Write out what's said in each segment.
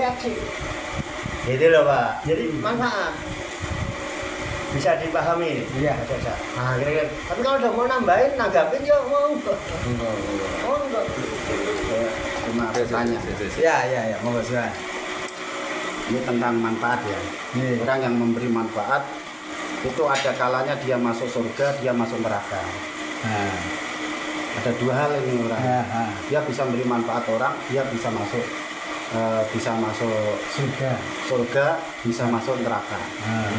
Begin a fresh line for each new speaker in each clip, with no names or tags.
reaksi.
Gitu loh Pak.
Jadi manfaat.
Bisa dipahami.
Iya.
Nah, kira-kira.
Tapi kalau udah mau nambahin, nanggapin ya mau enggak. Oh enggak.
Cuma tanya.
Ya, monggo silakan.
Ini tentang manfaat ya.
Iya.
Orang yang memberi manfaat itu ada kalanya dia masuk surga, dia masuk neraka.
Nah,
Ada dua hal ini orang.
nah,
Dia bisa memberi manfaat orang, dia bisa masuk
surga.
surga, bisa masuk neraka.
Nah,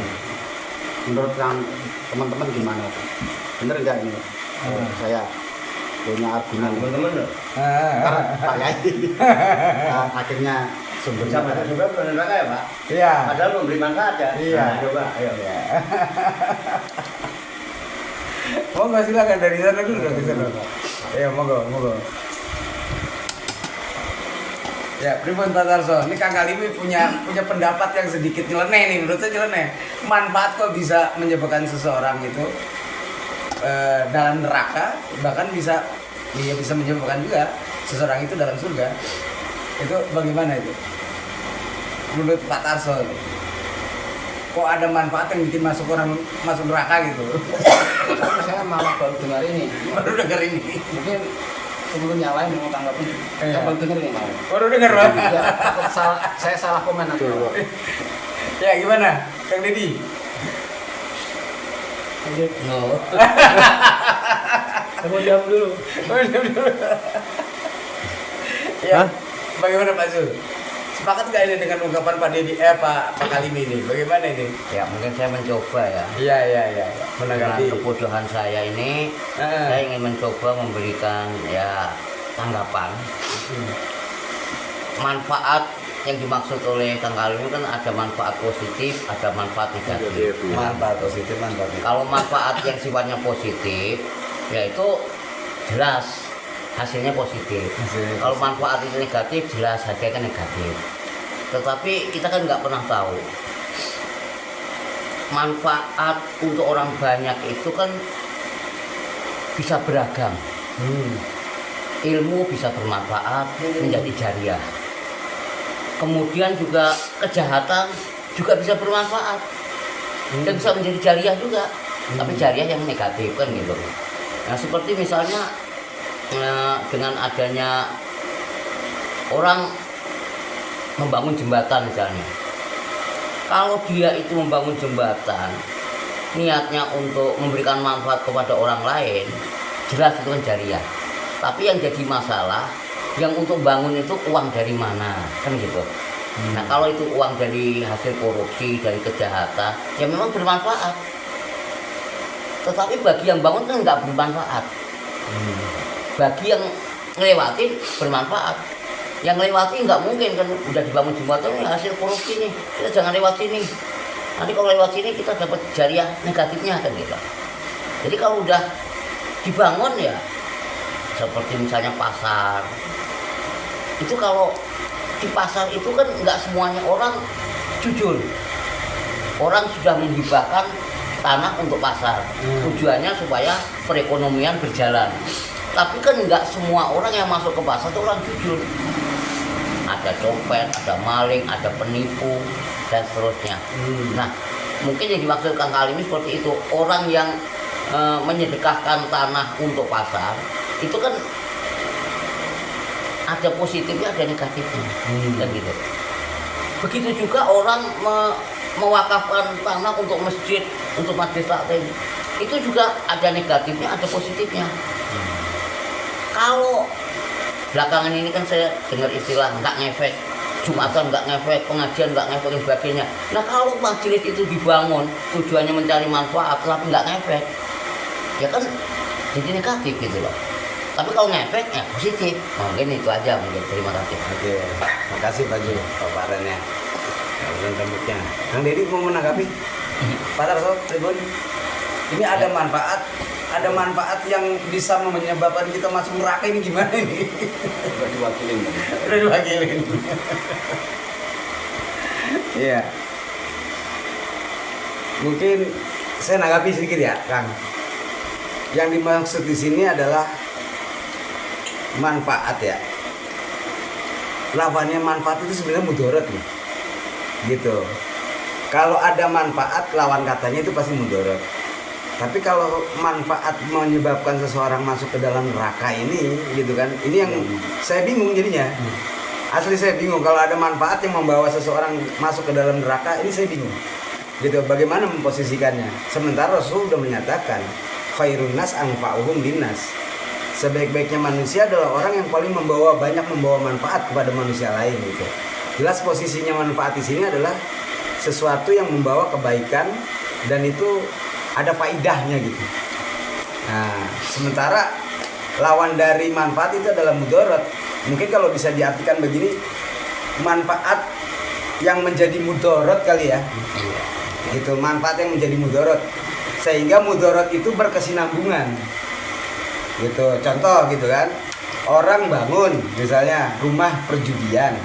Menurut teman-teman gimana? Bener nggak ini? Saya punya argumen.
Teman-teman loh.
Pak Yai. Akhirnya sumbernya.
Bisa masuk surga bukan neraka ya Pak?
Iya.
Padahal memberi manfaat ya.
Iya.
Nah, coba, ayo.
Monggo silakan dari sana dulu dari sana. Ya, monggo. Ya, pripun Pak Tarso? Ini Kang Kalimi punya pendapat yang sedikit nyeleneh nih, menurut saya nyeleneh. Manfaat kok bisa menyebabkan seseorang itu dalam neraka, bahkan bisa menyebabkan juga seseorang itu dalam surga. Itu bagaimana itu? Menurut Pak Tarso, kok ada manfaat yang bikin orang masuk neraka gitu?
Tapi saya malah baru dengar ini.
Baru dengar ini.
Mungkin sebelum nyalain mau tanggapin.
Iya.
Saya baru dengar ini malah.
Baru dengar Pak.
Ya, takut saya salah komen nanti.
Ya gimana, Kang Deddy?
No. Kamu diam dulu.
Ya, bagaimana Pak Zul? Sepakat nggak ini dengan ungkapan Pak Deddy, Pak Kalimi ini? Bagaimana ini?
Ya mungkin saya mencoba ya.
Iya.
Dengan
Menanggapi.
kebodohan saya ini, saya ingin mencoba memberikan ya tanggapan. Manfaat yang dimaksud oleh Kang Kalimi kan ada manfaat positif, ada manfaat negatif.
Manfaat positif, manfaat negatif.
Kalau manfaat yang sifatnya positif, yaitu jelas hasilnya positif. Kalau manfaat itu negatif, jelas hasilnya negatif. Tetapi kita kan nggak pernah tahu manfaat untuk orang banyak itu kan bisa beragam. Ilmu bisa bermanfaat menjadi jariah. Kemudian juga kejahatan juga bisa bermanfaat dan bisa menjadi jariah juga. Tapi jariah yang negatif kan gitu. Nah seperti misalnya dengan adanya orang membangun jembatan misalnya, kalau dia itu membangun jembatan niatnya untuk memberikan manfaat kepada orang lain, jelas itu kan jariah. Tapi yang jadi masalah, yang untuk bangun itu uang dari mana kan gitu. Nah kalau itu uang dari hasil korupsi, dari kejahatan, ya memang bermanfaat. Tetapi bagi yang bangun kan nggak bermanfaat. Bagi yang ngelewatin bermanfaat. Yang ngelewati nggak mungkin kan, udah dibangun jembatan ya hasil korupsi nih, kita jangan lewat sini. Nanti kalau lewat sini kita dapat jariah negatifnya kan gitu. Jadi kalau udah dibangun ya seperti misalnya pasar, itu kalau di pasar itu kan nggak semuanya orang jujur. Orang sudah menghibahkan tanah untuk pasar, tujuannya supaya perekonomian berjalan. Tapi kan nggak semua orang yang masuk ke pasar itu orang jujur. Ada copet, ada maling, ada penipu, dan seterusnya. Nah, mungkin yang dimaksud Kang Kalimi seperti itu. Orang yang menyedekahkan tanah untuk pasar, itu kan ada positifnya, ada negatifnya. Dan gitu. Begitu juga orang mewakafkan tanah untuk masjid, untuk majelis taklim. Itu juga ada negatifnya, ada positifnya. Kalau belakangan ini kan saya dengar istilah nggak ngefek, Jumatan nggak ngefek, pengajian nggak ngefek dan sebagainya. Nah kalau majelis itu dibangun tujuannya mencari manfaat tapi nggak ngefek, ya kan jadi negatif gitu loh. Tapi kalau ngefek ya positif. Mungkin itu aja mungkin. Terima kasih.
Oke, makasih Pak Jul paparannya. Dan rambutnya. Kang Deddy mau menanggapi? Pak Tarso, Tribun. Ini ada manfaat yang bisa menyebabkan kita masuk neraka ini gimana ini?
Udah diwakilin.
Udah diwakilin. Iya. Mungkin saya nanggapi sedikit ya, Kang. Yang dimaksud di sini adalah manfaat ya. lawannya manfaat itu sebenarnya mudarat loh. Gitu. Kalau ada manfaat, lawan katanya itu pasti mudarat. Tapi kalau manfaat menyebabkan seseorang masuk ke dalam neraka ini, gitu kan? Ini yang saya bingung jadinya. Asli saya bingung kalau ada manfaat yang membawa seseorang masuk ke dalam neraka, ini saya bingung. Gitu, bagaimana memposisikannya? Sementara Rasul sudah menyatakan, khairun nas anfa'uhum linnas. Sebaik-baiknya manusia adalah orang yang paling banyak membawa manfaat kepada manusia lain gitu. Jelas posisinya manfaat di sini adalah sesuatu yang membawa kebaikan dan itu ada faidahnya gitu. Nah, sementara lawan dari manfaat itu adalah mudarat. Mungkin kalau bisa diartikan begini, manfaat yang menjadi mudarat kali ya. Itu manfaat yang menjadi mudarat. Sehingga mudarat itu berkesinambungan. Gitu. Contoh gitu kan. Orang bangun misalnya rumah perjudian.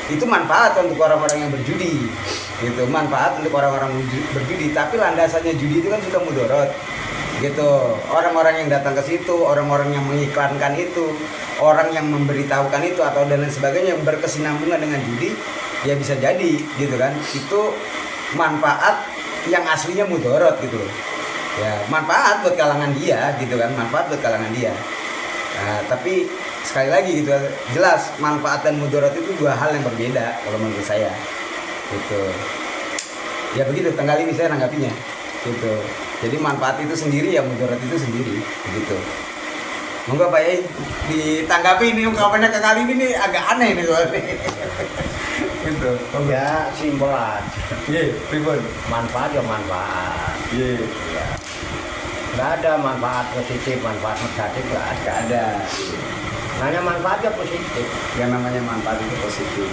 Itu manfaat untuk orang-orang yang berjudi. Gitu, manfaat untuk orang-orang berjudi, tapi landasannya judi itu kan sudah mudarat. Gitu. Orang-orang yang datang ke situ, orang-orang yang mengiklankan itu, orang yang memberitahukan itu atau dan lain sebagainya yang berkesinambungan dengan judi, ya bisa jadi gitu kan. Itu manfaat yang aslinya mudarat gitu loh. Ya, manfaat buat kalangan dia gitu kan, manfaat buat kalangan dia. Nah, tapi sekali lagi gitu, jelas manfaat dan mudarat itu dua hal yang berbeda kalau menurut saya. Gitu. Ya begitu, tanggal ini saya nanggapinya. Gitu. Jadi manfaat itu sendiri ya mudarat itu sendiri, begitu. Monggo Pak Yai ditanggapi ini ungkapannya ke kali ini agak aneh nih soalnya. Gitu.
Ya simpel aja.
Iya, pripun?
Manfaat ya manfaat.
Iya.
Ya. Nggak ada manfaat positif, manfaat negatif nggak ada.
Gak ada.
Hanya manfaatnya positif.
Yang namanya manfaat itu positif.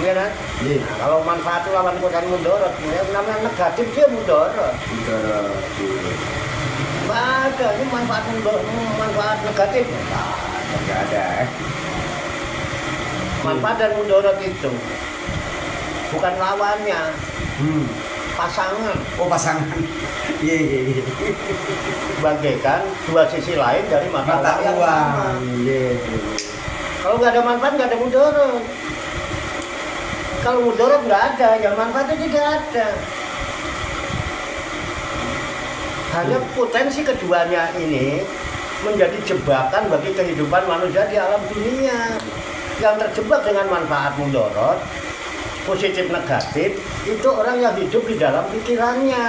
Iya kan?
Iya.
Nah, kalau manfaat itu lawan bukan mudarat, yang namanya negatif dia mudarat.
Mudarat.
Nggak ada, ini manfaat negatif.
Gak ada.
Manfaat dan mudarat itu bukan lawannya, pasangan.
Oh pasangan. Iya iya iya.
Bagaikan dua sisi lain dari mata yang sama.
Iya.
Kalau nggak ada manfaat nggak ada mudarat. Kalau mudarat nggak ada, yang manfaatnya tidak ada. Hanya potensi keduanya ini menjadi jebakan bagi kehidupan manusia di alam dunia. Yang terjebak dengan manfaat mudarat, positif negatif, itu orang yang hidup di dalam pikirannya.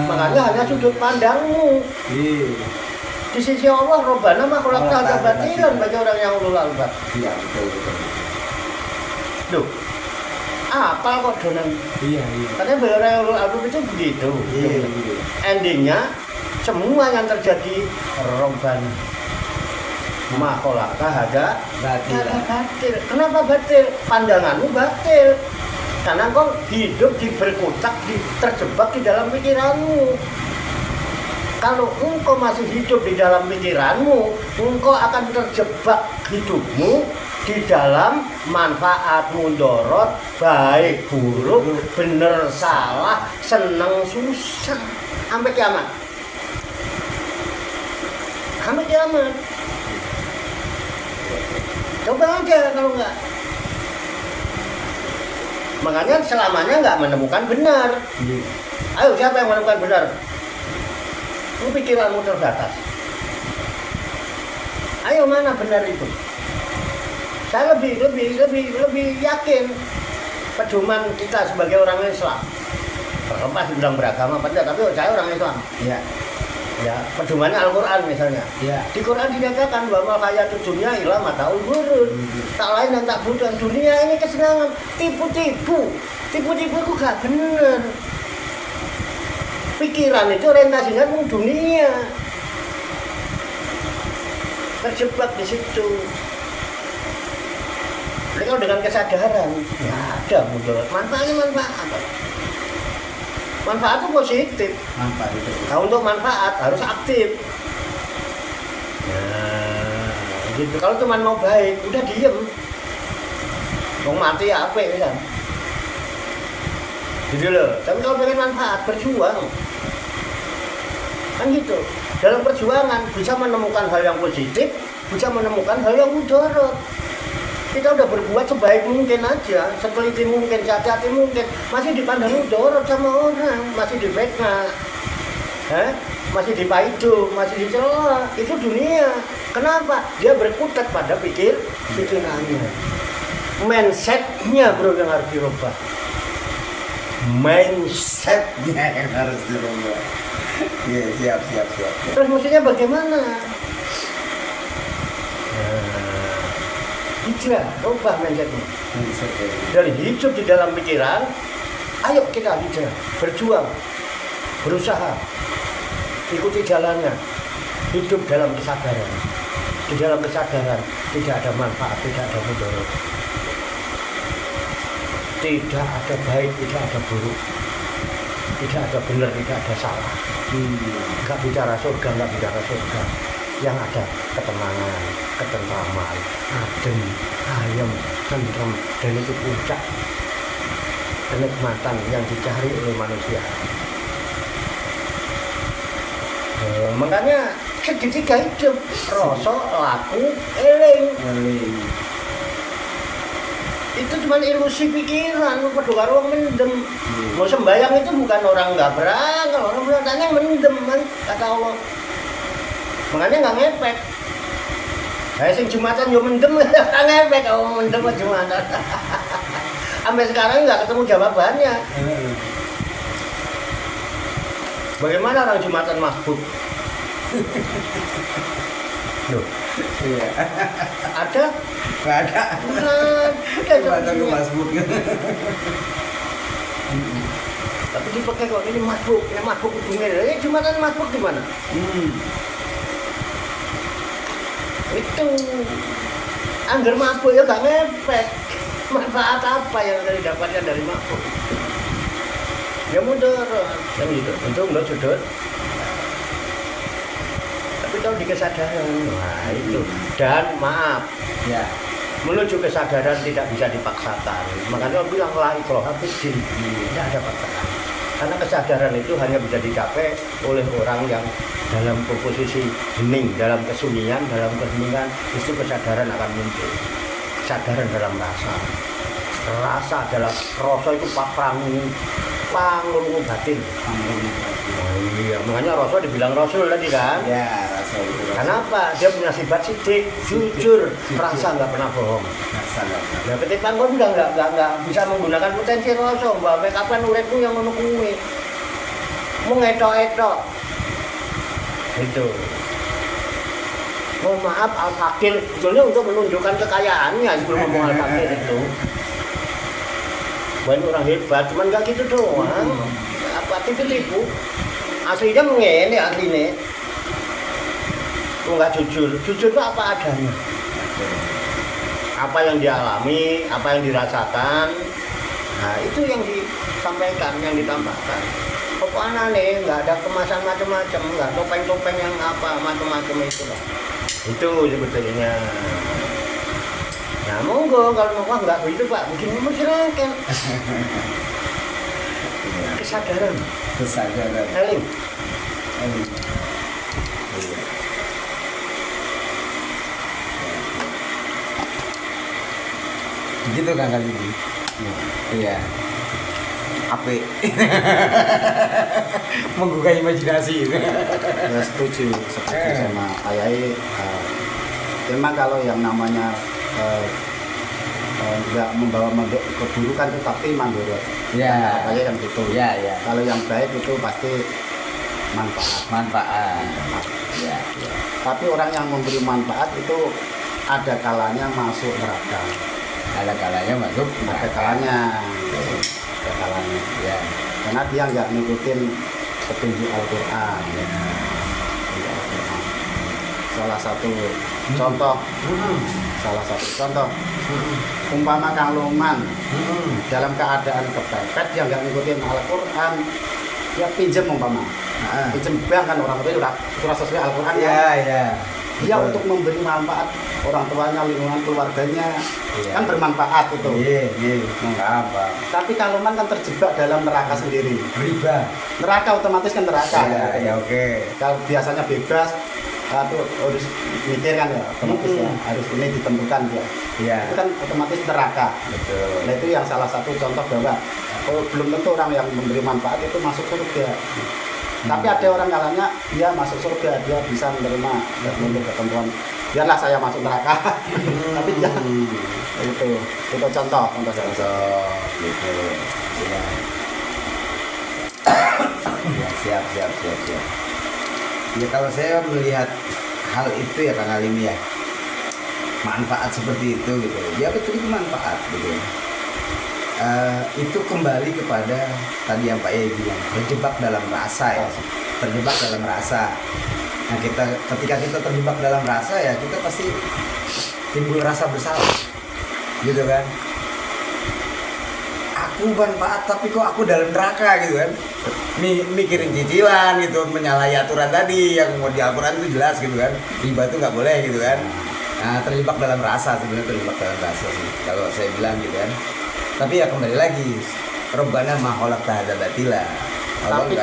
Makanya hanya sudut pandangmu.
Iya.
Di sisi Allah, Rabbana ma khalaqta hadza batilan bagi orang yang ulul albab.
Iya betul betul.
Duh, apal kok donan.
Iya iya.
Katanya bagi orang yang ulul albab itu begitu.
Iya iya.
Endingnya semua yang terjadi Rabbana ma khalaqta hadza batil. Kenapa batil? Pandanganmu batil. Karena kau hidup berkutak, terjebak di dalam pikiranmu. Kalau engkau masih hidup di dalam pikiranmu, engkau akan terjebak hidupmu di dalam manfaat mudarat, baik buruk, benar salah, senang susah, sampai kiamat. Sampai kiamat. Coba aja kalau enggak. Makanya selamanya enggak menemukan benar. Ayo siapa yang menemukan benar? Lu pikiranmu terbatas. Ayo mana benar itu? Saya lebih yakin pedoman kita sebagai orang Islam. Terlepas dibilang beragama apa enggak, tapi saya orang Islam.
Iya.
Ya, pedomannya Al-Qur'an misalnya.
Iya.
Di Quran dinyatakan bahwa hayatud dunya ila mataul ghurur. Tak lain dan tak bukan dunia ini kesenangan, tipu-tipu. Tipu-tipu itu gak bener. Pikiran itu orientasinya ke dunia. Terjebak di situ. Jadi kalau dengan kesadaran, ya ada mudarat. Manfaatnya manfaat. Manfaat itu positif.
Manfaat itu.
Nah, untuk manfaat harus aktif. Nah, gitu. Kalau cuma mau baik, udah diem. Mau mati ya apa ya kan? Gitu loh. Tapi kalau pengen manfaat, berjuang. Kan gitu. Dalam perjuangan bisa menemukan hal yang positif, bisa menemukan hal yang mudarat. Kita udah berbuat sebaik mungkin aja, seteliti mungkin, hati-hati mungkin, masih dipandang mudorot sama orang, masih difitnah, masih dipaidu, masih dicela. Itu dunia. Kenapa? Dia berkutat pada pikirannya, mindsetnya bro yang harus dirubah.
Mindsetnya yang harus dirubah. Iya, siap.
Terus mestinya bagaimana? Hijrah, rubah mindsetnya. Dari hidup di dalam pikiran, ayo kita hijrah, berjuang, berusaha, ikuti jalannya, hidup dalam kesadaran. Di dalam kesadaran tidak ada manfaat, tidak ada mudarat, tidak ada baik, tidak ada buruk, tidak ada benar, tidak ada salah. Enggak bicara surga, enggak bicara surga. Yang ada ketenangan, ketentraman, adem, ayem, tentrem, dan itu puncak kenikmatan yang dicari oleh manusia. Makanya segitiga hidup, rasa, laku, eling. Itu cuma ilusi pikiran, padha karo wong mendem. Mau sembayang itu bukan orang nggak berangkat, orang berangkatnya mendem kan, kata Allah. Makanya nggak ngepek. Sing Jumatan yo mendem, nggak ngepek kalau mendem Jumatan. Sampai sekarang nggak ketemu jawabannya. Bagaimana orang Jumatan mabuk? Loh,
Iya.
ada?
Nggak ada. Coba tunggu masbuk.
Tapi dipakai kok ini mabuk ujungnya. Ini Jumatan mabuk di mana? Itu anggar mabuk ya gak ngepek. Manfaat apa yang didapatkan dari mabuk? Ya mudarat kan gitu. Untung lo sudut. Tapi kalau di kesadaran, nah itu. Dan maaf,
Ya.
menuju kesadaran tidak bisa dipaksakan. Makanya orang bilang la ikraha fiddin, tidak ada paksaan. Karena kesadaran itu hanya bisa dicapai oleh orang yang dalam posisi hening, dalam kesunyian, dalam keheningan, itu kesadaran akan muncul. Kesadaran dalam rasa. Rasa adalah rasa itu panglungu batin. Oh iya, makanya Rasul dibilang Rasul tadi kan?
Ya, rasa itu.
Kenapa? Dia punya sifat sidik, jujur, rasa nggak pernah bohong. Nah, ketipan kau udah nggak bisa menggunakan potensi rasa, bahwa kapan uripmu yang ngono kuwi. Mau ngetok-etok. Itu. Oh maaf, al-fakir sebetulnya untuk menunjukkan kekayaannya sebelum ngomong al-fakir itu. Banyak orang hebat, cuman nggak gitu doang. Apa tipu-tipu? Aslinya mengene aslinya. Nggak jujur itu apa adanya. Apa yang dialami, apa yang dirasakan, nah itu yang disampaikan, yang ditambahkan. Kok aneh, nggak ada kemasan macam-macam, nggak topeng-topeng yang apa macam-macam itu lah. Itu sebetulnya. Nah monggo kalau mau nggak begitu Pak, begini silakan. Kesadaran. Eling.
Begitu kan kali ini. Iya. Ape. Menggugah imajinasi.
Ya setuju sama Ayai. Memang kalau yang namanya nggak membawa keburukan itu tapi mandorot.
Ya.
Ayai kan gitu.
Ya.
Kalau yang baik itu pasti manfaat.
Ya.
Tapi orang yang memberi manfaat itu ada kalanya masuk neraka.
Ada kalanya masuk.
Ada kalanya.
Ya.
Karena dia nggak ngikutin petunjuk Al-Quran. Salah satu contoh, umpama Kang Loman dalam keadaan kepepet yang nggak ngikutin Al-Quran, ya pinjam umpama, pinjam bank kan orang tua sudah sesuai Al-Quran.
Ya.
Dia untuk memberi manfaat orang tuanya, lingkungan keluarganya, kan bermanfaat itu.
Iya. Enggak apa.
Tapi Kang Loman kan terjebak dalam neraka sendiri.
Riba.
Neraka otomatis kan neraka.
Ya, oke.
Kalau biasanya bebas, harus mikir kan ya, otomatis ya, harus ini ditentukan dia.
Iya.
Itu kan otomatis neraka.
Betul.
Nah itu yang salah satu contoh bahwa belum tentu orang yang memberi manfaat itu masuk surga. Tapi ada orang kalanya dia masuk surga, dia bisa menerima menurut ketentuan. Biarlah saya masuk neraka. Tapi dia itu contoh.
Gitu. Ya. Ya, siap. Ya kalau saya melihat hal itu ya Kang Alimi ya, manfaat seperti itu gitu. Ya betul itu manfaat gitu. Itu kembali kepada tadi yang Pak Yai bilang, terjebak dalam rasa ya, terjebak dalam rasa. Nah ketika kita terjebak dalam rasa ya kita pasti timbul rasa bersalah, gitu kan? Aku manfaat tapi kok aku dalam neraka gitu kan? Mikirin cicilan gitu, menyalahi aturan tadi yang mau di Al-Quran itu jelas gitu kan? Riba itu nggak boleh gitu kan? Nah terjebak dalam rasa, sebenarnya terjebak dalam rasa sih kalau saya bilang gitu kan. Tapi ya kembali lagi, Rabbana ma khalaqta hadza batila.
Tapi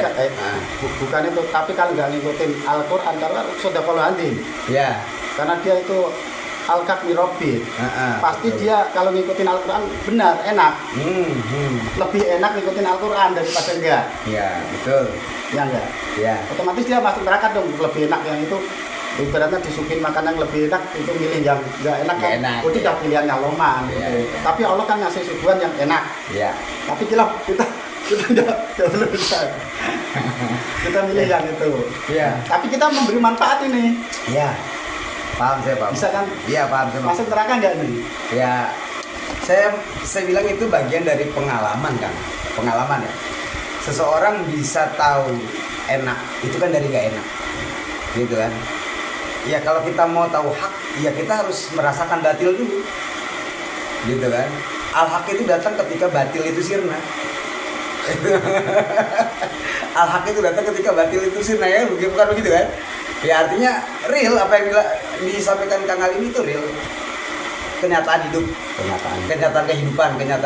bukan itu, tapi kalau nggak ngikutin Al-Quran, karena sudah kalau anti.
Ya.
Karena dia itu Al-Kakmi Robbi. Pasti
betul.
dia kalau ngikutin Al-Quran benar, enak. Lebih enak ngikutin Al-Quran daripada enggak.
Ya, betul.
Ya enggak?
Ya.
Otomatis dia masuk neraka dong, lebih enak yang itu. Ibaratnya disukin makanan yang lebih enak, itu milih yang enggak enak kan.
Enak,
Udah
ya.
pilihannya loman
Ya.
gitu. Tapi Allah kan ngasih suguhan yang enak.
Ya.
Tapi kita nggak belum bisa. Kita milih yang itu.
Ya.
Tapi kita memberi manfaat ini.
Ya. Paham saya paham.
Bisa kan?
Iya paham saya.
Masuk neraka nggak nih?
Ya. Saya bilang itu bagian dari pengalaman kan. Pengalaman ya. Seseorang bisa tahu enak itu kan dari nggak enak. Gitu kan. Ya kalau kita mau tahu hak, ya kita harus merasakan batil dulu. Gitu kan. Al-haq itu datang ketika batil itu sirna. Al-haq itu datang ketika batil itu sirna ya, bukan begitu kan? Ya artinya real apa yang disampaikan Kang Alimi itu real. Kenyataan hidup, kenyataan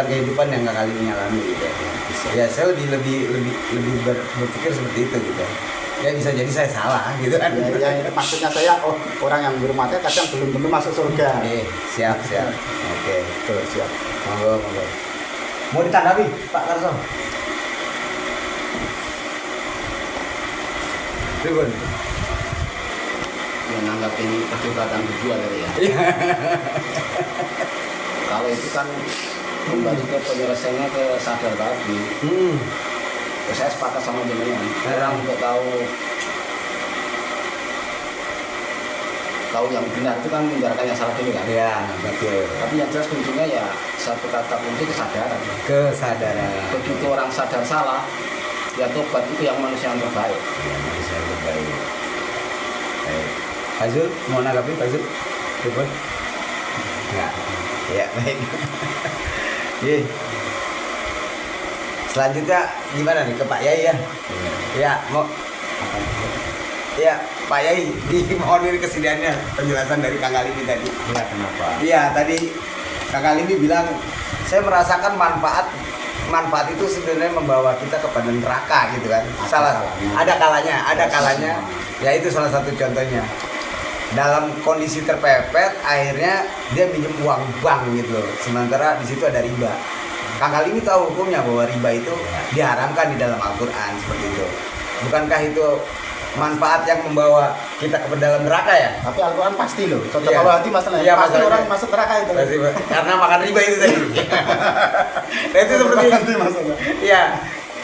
kehidupan yang Kang Alimi alami gitu. Ya saya lebih berpikir seperti itu gitu. Ya bisa jadi saya salah gitu kan.
Ya, maksudnya saya orang yang berumahnya kadang belum tentu masuk surga.
Oke, siap. Oke,
Tuh, siap.
monggo. Mau ditanggapi Pak Karso? Ribun.
Yang nanggapin perdebatan berdua tadi ya. Kalau itu kan kembali ke penyelesaiannya ke sadar tadi. Ya, saya sepakat sama jenengan. Orang juga tahu yang benar itu kan menjarakan yang salah dulu kan.
Ya, betul.
Tapi yang jelas kuncinya ya satu kata kunci kesadaran.
Kesadaran.
Begitu orang sadar salah, ya tobat itu yang manusia yang terbaik.
Ya, manusia yang terbaik. Baik. Pak Zul, mau nanggapi Pak Zul? Ribun? Enggak. Ya, baik. Ye. Selanjutnya gimana nih ke Pak Yai ya? Ya, mau ya Pak Yai dimohonin kesediaannya penjelasan dari Kang Alimi tadi.
Ya kenapa?
Iya, tadi Kang Alimi bilang saya merasakan manfaat itu sebenarnya membawa kita kepada neraka gitu kan. Ada kalanya. Ya itu salah satu contohnya. Dalam kondisi terpepet akhirnya dia minjem uang bank gitu. Sementara di situ ada riba. Kang Alimi tahu hukumnya bahwa riba itu diharamkan di dalam Al-Quran seperti itu. Bukankah itu manfaat yang membawa kita ke dalam neraka ya?
Tapi Al-Quran pasti loh. Contoh
Iya.
kalau hati masalahnya.
Iya,
Pasti
masalahnya.
orang masuk neraka itu.
Pasti, karena makan riba itu tadi. Nah itu seperti
Pasti masalah.
Iya.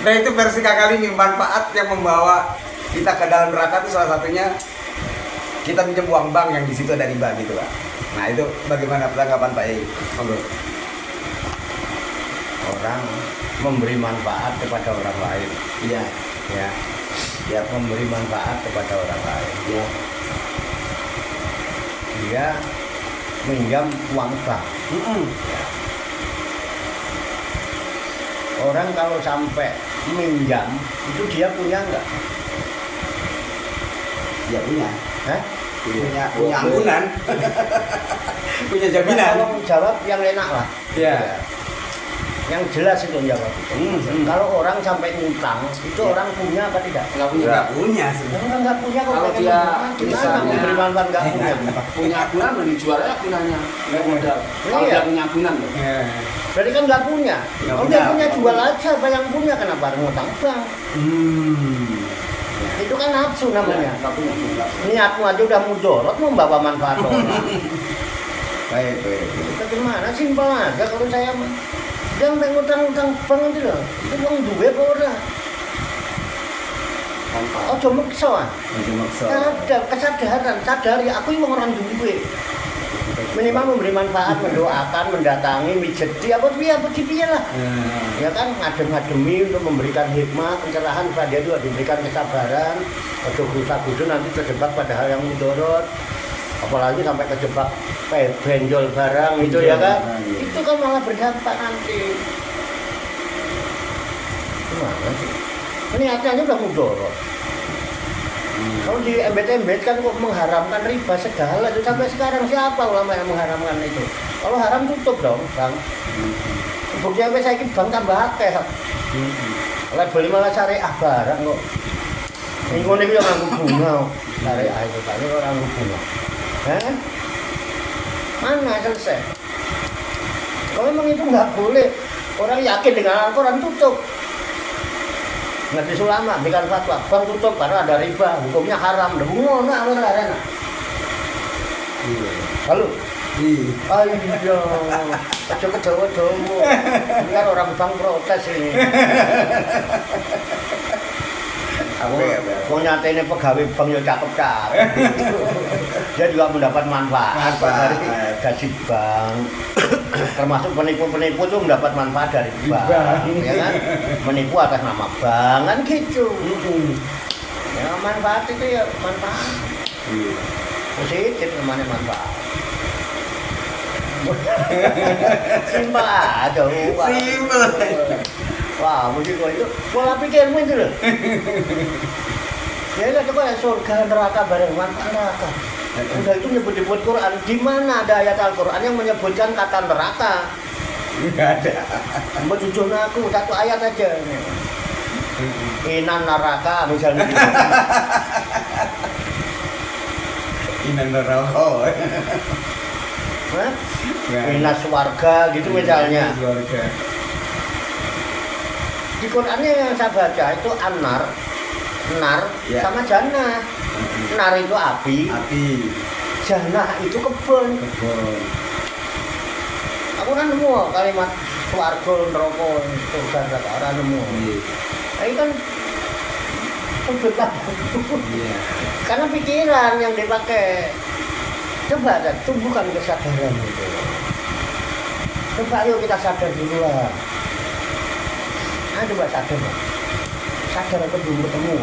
Nah itu versi Kang Alimi, manfaat yang membawa kita ke dalam neraka itu salah satunya kita minjem uang bank yang di situ ada riba gitu Pak. Nah itu bagaimana tanggapan Pak Yai? Monggo.
Orang memberi manfaat kepada orang lain.
Iya.
Ya. Dia memberi manfaat kepada orang lain.
Iya.
Dia minjam uang bank. Orang kalau sampai minjam itu dia punya nggak?
Ya punya.
Hah?
Punya ampunan. Punya jaminan.
Tolong jawab yang enak lah.
Iya.
yang jelas itu jawab. Kalau orang sampai ngutang, itu orang punya apa tidak?
Nggak punya.
Nggak punya sih.
Orang nggak punya kok
Kalau
pengen
dia
ngutang, gimana
misalnya
memberi manfaat nggak punya?
Punya agunan mending jual aja agunannya. Nggak modal. Kalau
Iya.
dia punya agunan loh.
Berarti kan nggak punya.
Nggak
Kalau
punya.
dia punya jual aja, apa yang punya kenapa harus ngutang bank? Itu kan nafsu namanya.
Nggak punya. Nggak.
Niatmu aja udah mudorot membawa manfaat orang.
Baik.
Itu gimana? Simpel aja kalau saya mah. Jangan pengen ngutang-ngutang bank itu loh. Itu uang duwe apa ora? Oh, cuma maksa. Ada kesadaran, sadari aku ini wong orang duwe. Minimal memberi manfaat, mendoakan, mendatangi, mijeti apa piye lah. Ya kan ngadem-ngademi untuk memberikan hikmah, pencerahan pada dia juga diberikan kesabaran. Ojo gusa-gusu nanti terjebak pada hal yang mudorot. Apalagi sampai kejebak benjol barang itu ya kan. Itu kan malah berdampak nanti. Gimana sih? Niatnya aja udah mudorot. Kalau di embet-embet kan kok mengharamkan riba segala itu sampai sekarang siapa ulama yang mengharamkan itu? Kalau haram tutup dong, Bang. Buktinya saya ini bang tambah akeh. Oleh beli malah syariah barang kok. Minggu ini yang nganggu bunga. Syariah itu tadi orang nganggu bunga. Kan? Mana selesai? Kalau memang itu nggak boleh, orang yakin dengan Al-Quran tutup. Ngerti ulama, bikin fatwa, bang tutup karena ada riba, hukumnya haram. Udah ngono alur arena. Halo. Iya. Aja kejawa-jawa. Ini kan orang bang protes ini. Wong nyatene pegawai bank ya cakep-cakep. Dia juga mendapat manfaat dari gaji bank. Termasuk penipu-penipu itu mendapat manfaat dari bank, ya kan? Menipu atas nama bank kan gitu. Ya manfaat itu ya manfaat. Positif namanya manfaat. Simpel aja.
Simpel.
Wah, mesti kok itu pola pikirmu itu loh. Ya itu kok surga neraka bareng neraka. Udah itu nyebut-nyebut Quran, di mana ada ayat Al-Quran yang menyebutkan kata neraka?
Enggak ada.
Menunjuk aku satu ayat aja. Inan neraka misalnya.
Inan neraka.
Hah? Inas warga gitu misalnya.
Keluarga.
Di Qurannya yang saya baca itu anar, nar
Ya.
sama jannah. Nar itu api, jannah itu kebun. Aku kan nemu kalimat swarga neraka surga neraka orang nemu. Ini kan kebetulan. Karena pikiran yang dipakai. Coba aja tumbuhkan kesadaran itu. Coba ayo kita sadar dulu lah. Coba sadar, sadar aku belum ketemu.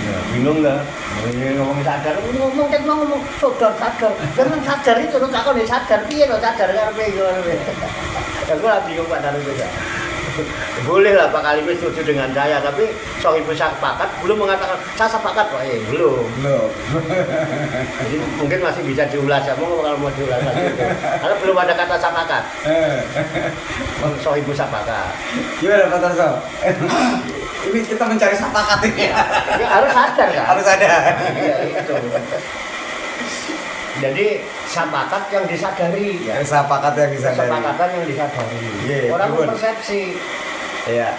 Ya, bingung nggak? Ini ngomong sadar, ngomong sadar. Jangan sadar itu, terus aku nih sadar, piye lo sadar karena aku lah bingung Pak Daru juga. Boleh lah Pak Kalimis setuju dengan saya, tapi Sohibul sepakat belum mengatakan saya sepakat Pak, belum. Jadi mungkin masih bisa diulas ya, kalau mau diulas lagi itu. Karena belum ada kata sepakat. Sohibul sepakat.
Gimana Pak Tarso? Ini kita mencari sepakat ini.
Ya, harus sadar kan?
Harus ada.
Ya, itu. Jadi sepakat yang disadari.
Sepakat yang disadari.
Kesepakatan yang disadari.
Iya,
Orang
betul.
persepsi.
Iya.